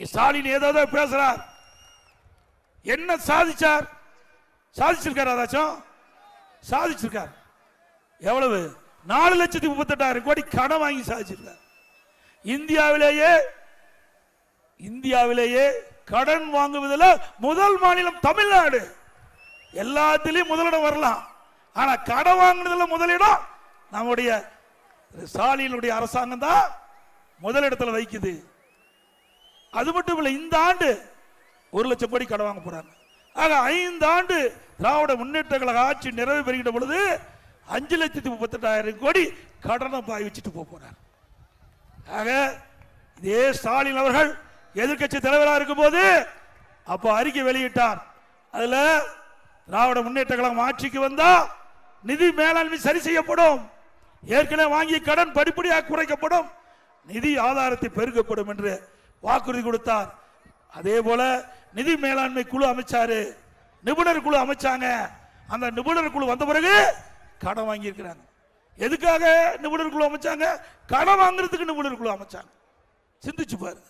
ஸ்டாலின் ஏதோ பேசுறார். என்ன சாதிச்சார்? சாதிச்சிருக்கார், ஏதாச்சும் சாதிச்சிருக்கார். எவ்வளவு? 4,38,000 கோடி கடன் வாங்கி சாதிச்சிருக்கார். இந்தியாவிலேயே கடன் வாங்குவதில் முதல் மாநிலம் தமிழ்நாடு. எல்லாத்திலையும் முதலிடம் வரலாம், ஆனா கடன் வாங்குனதுல முதலிடம் நம்முடைய ஸ்டாலினுடைய அரசாங்கம் தான் முதலிடத்தில் வைக்குது. அது மட்டும் இல்லை, இந்த ஆண்டு 1,00,000 கோடி கடன் வாங்க போறாங்க. ஆக 5 ஆண்டு திராவிட முன்னேற்ற கழக ஆட்சி நிறைவு பெறுகின்ற பொழுது 5,38,000 கோடி கடனை பாய்விச்சுட்டு போறார். ஆக இதே ஸ்டாலின் அவர்கள் எதிர்கட்சி தலைவராக இருக்கும் போது அப்ப அறிக்கை வெளியிட்டார். அதுல திராவிட முன்னேற்ற கழகம் ஆட்சிக்கு வந்தா நிதி மேலாண்மை சரி செய்யப்படும், ஏற்கனவே வாங்கிய கடன் படிப்படியாக குறைக்கப்படும், நிதி ஆதாரத்தை பெருக்கப்படும் என்று வாக்குறுதி கொடுத்தார். அதே போல நிதி மேலாண்மை குழு அமைச்சாரு, நிபுணர் குழு அமைச்சாங்க. அந்த நிபுணர் குழு வந்த பிறகு கடன் வாங்கி இருக்கிறாங்க. எதுக்காக நிபுணர் குழு அமைச்சாங்க? கடன் வாங்குறதுக்கு நிபுணர் குழு அமைச்சாங்க. சிந்திச்சு பாருங்க.